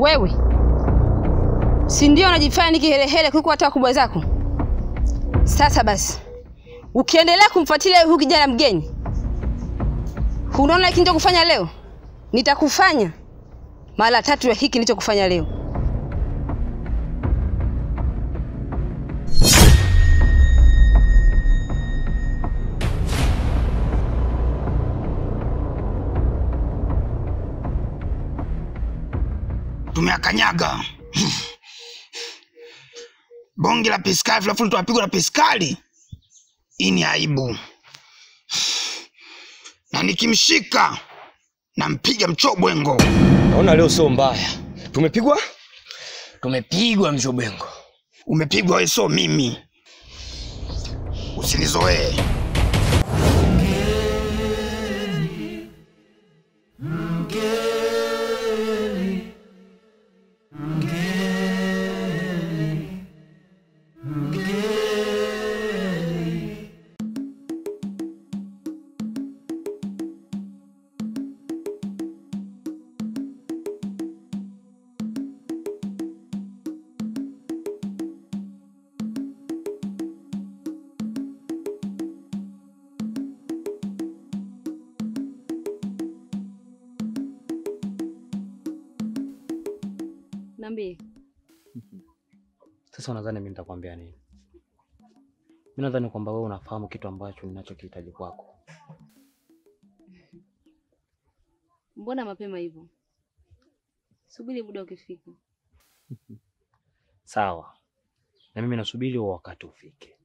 Wewe si ndio unajifanya ni kihelehele kuliko hata wakubwa zako? Sasa basi, ukiendelea kumfuatilia huyu kijana mgeni, unaona hiki ndio kufanya leo? Nitakufanya mara 3 ya hiki nilichokufanya leo. Tumeakanyaga. Bonge la piskali, fulafu tuwapigwa na piskali. Hii ni aibu. Na nikimshika nampiga Mchobwengo. Naona leo sio mbaya. Tumepigwa? Tumepigwa Mchobwengo. Umepigwa wewe, sio mimi. Usinizoee. Niambie. Sasa unadhani mimi nitakwambia nini? Mimi nadhani kwamba wewe unafahamu kitu ambacho ninachokihitaji kwako. Mbona mapema hivyo? Subiri muda ukifika. Sawa. Na mimi nasubiri wakati ufike.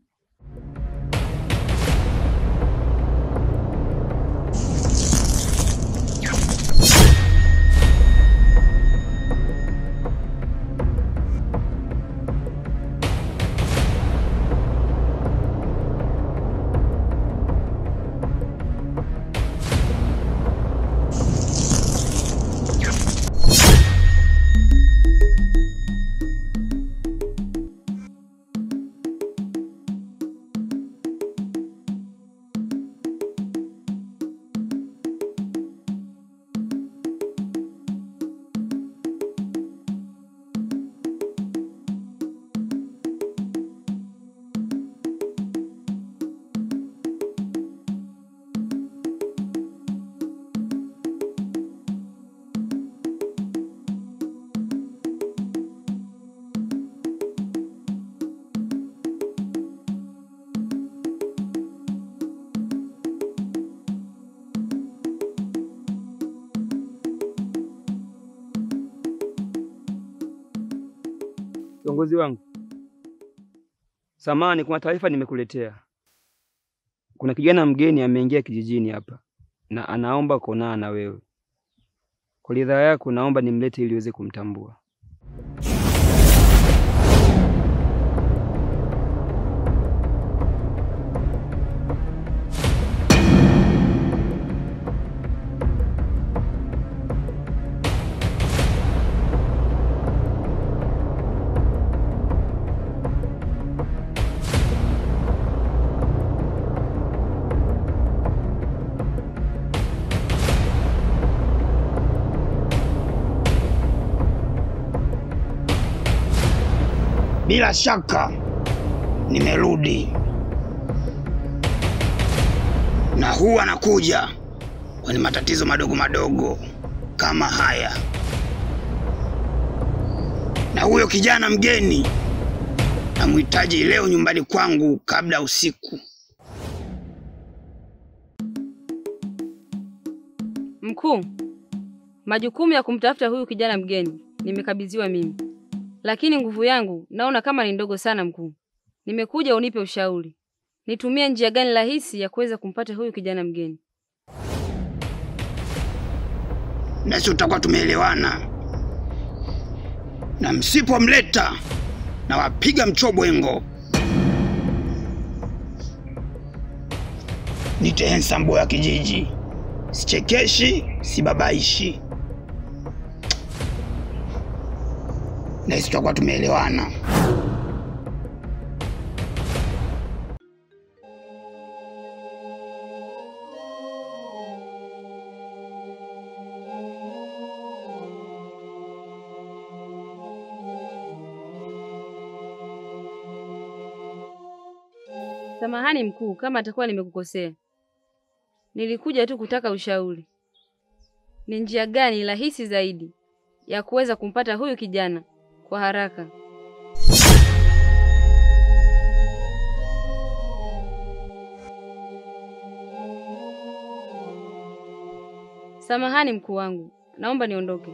Kiongozi wangu, samahani, kuna taarifa nimekuletea. Kuna kijana mgeni ameingia kijijini hapa na anaomba kuonana na wewe. Kwa ridhaa yako naomba nimlete ili uweze kumtambua. Bila shaka nimerudi, na huwa anakuja kwenye matatizo madogo madogo kama haya. Na huyo kijana mgeni namhitaji leo nyumbani kwangu kabla usiku. Mkuu, majukumu ya kumtafuta huyu kijana mgeni nimekabidhiwa mimi. Lakini nguvu yangu naona kama ni ndogo sana mkuu. Nimekuja unipe ushauri. Nitumie njia gani rahisi ya kuweza kumpata huyu kijana mgeni? Nasi tutakuwa tumeelewana. Na msipomleta na wapiga Mchobwengo. Nite handsome boy ya kijiji. Sichekeshi, sibabaishi. Na sisi tutakuwa tumeelewana. Samahani mkuu, kama atakuwa nimekukosea. Nilikuja tu kutaka ushauri. Ni njia gani rahisi zaidi ya kuweza kumpata huyu kijana kwa haraka? Samahani mkuu wangu, naomba niondoke.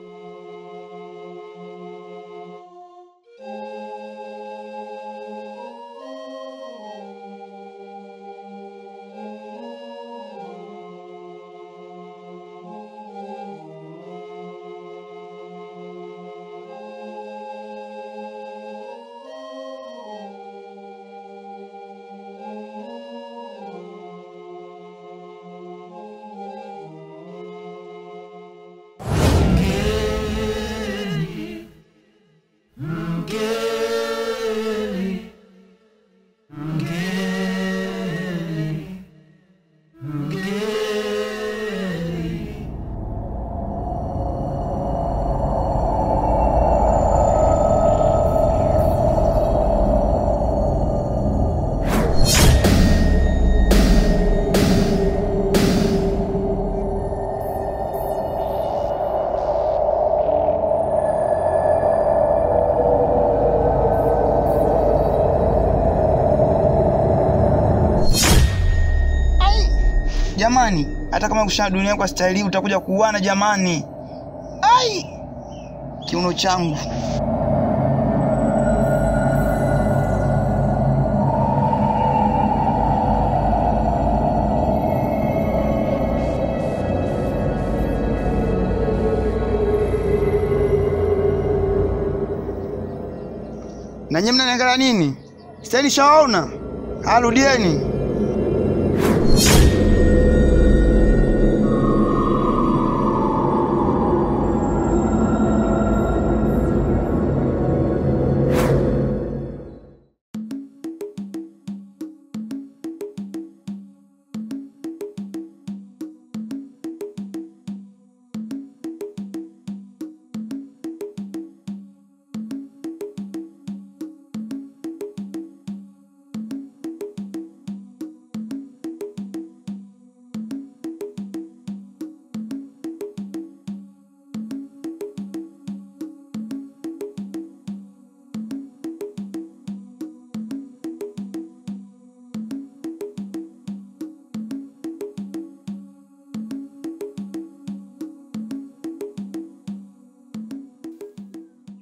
Jamani, hata kama kushinda dunia kwa staili utakuja kuuana jamani. Ai! Kiuno changu. Na nyinyi mnaniangalia nini? Staili shawaona? Arudieni.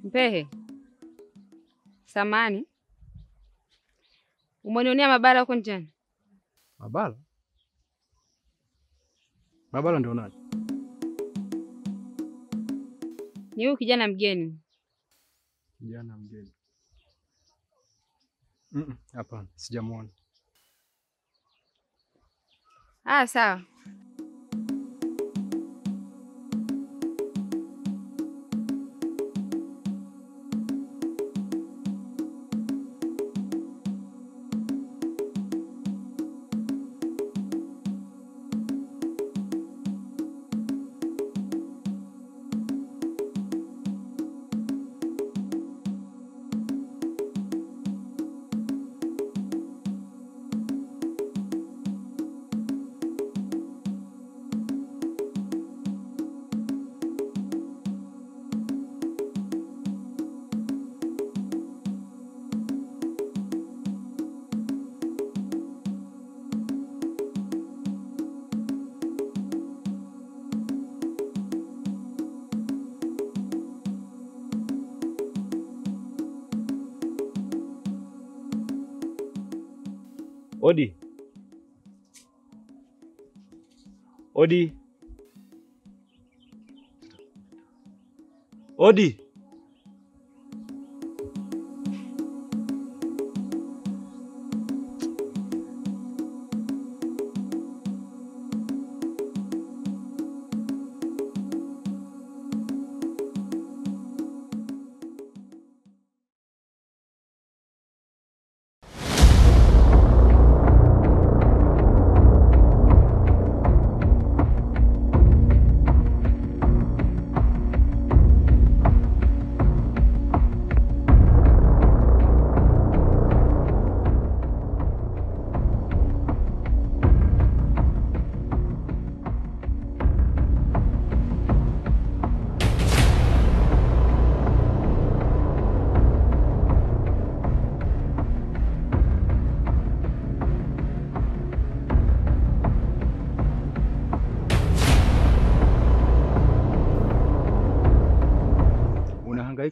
Mpehe. Samani. Umenionea mabala huko njiani? Mabala? Mabala ndio nani? Ni huyu kijana mgeni. Kijana mgeni? Hapana, sijamuona. Sawa. Odi. Odi. Odi.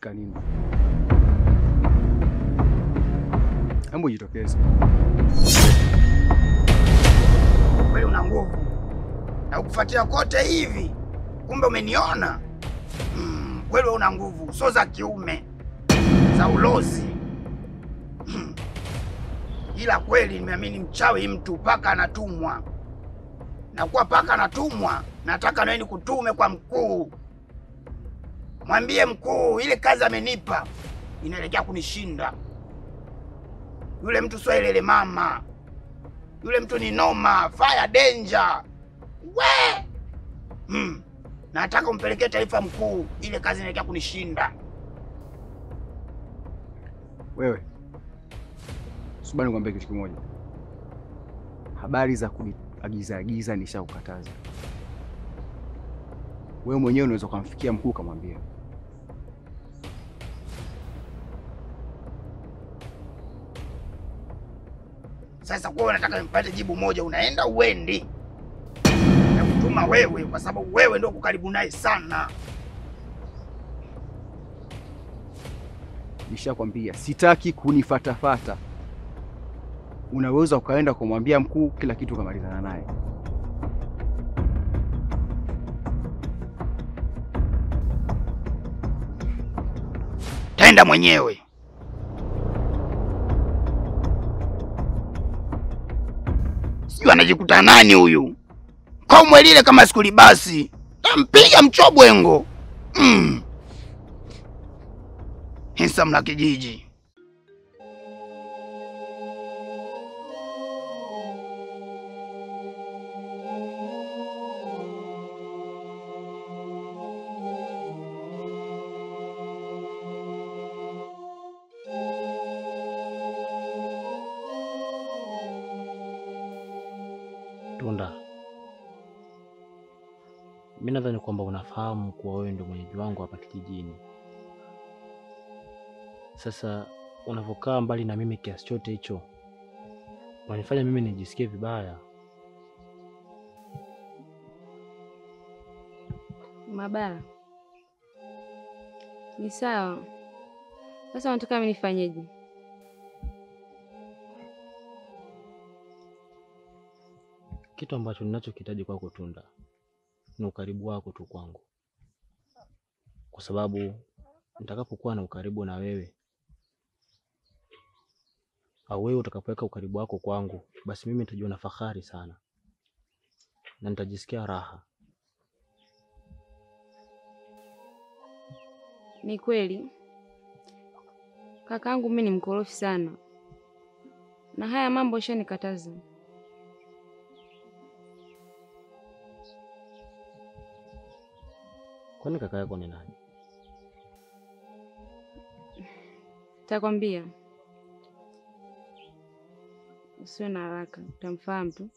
unataka nini? Hebu jitokeze. Wewe una nguvu. Na ukufuatia kote hivi. Kumbe umeniona? Wewe una nguvu, sio za kiume. Za ulozi. Ila kweli nimeamini mchawi mtu paka anatumwa. Na kuwa paka anatumwa, nataka nawe nikutume kwa mkuu. Mwambie mkuu, ile kazi amenipa inaelekea kunishinda. Yule mtu sio ile mama. Yule mtu ni noma, fire danger. We! Nataka umpelekee taarifa mkuu, ile kazi inaelekea kunishinda. Wewe subani nikwambie kitu kimoja. Habari za kuagiza nishakukataza. Wewe mwenyewe unaweza kumfikia mkuu kumwambia. Sasa kwa unataka nipate jibu moja, unaenda uendi? Nakutuma wewe kwa sababu wewe ndio uko karibu naye sana. Nishakwambia sitaki kunifatafata. Unaweza ukaenda kumwambia mkuu kila kitu kamalizana naye. Tenda mwenyewe. Sio anajikuta nani huyu? Kaumwe lile kama skuli basi. Tampiga mchobwengo. Handsome la kijiji. Tunda, mimi nadhani kwamba unafahamu kuwa wewe ndio mwenyeji wangu hapa kijijini. Sasa unavokaa mbali na mimi kiasi chote hicho, unanifanya mimi nijisikie vibaya. Mabara, ni sawa. Sasa unataka mimi nifanyeje? Kitu ambacho ninachokihitaji kwako Tunda ni ukaribu wako tu kwangu, kwa sababu nitakapokuwa na ukaribu na wewe au wewe utakapoweka ukaribu wako kwangu, basi mimi nitajiona fahari sana na nitajisikia raha. Ni kweli kakaangu mimi ni mkorofi sana, na haya mambo shanikataza. Kwani kaka yako ni nani? Takwambia. Usiwe na haraka, utamfahamu tu.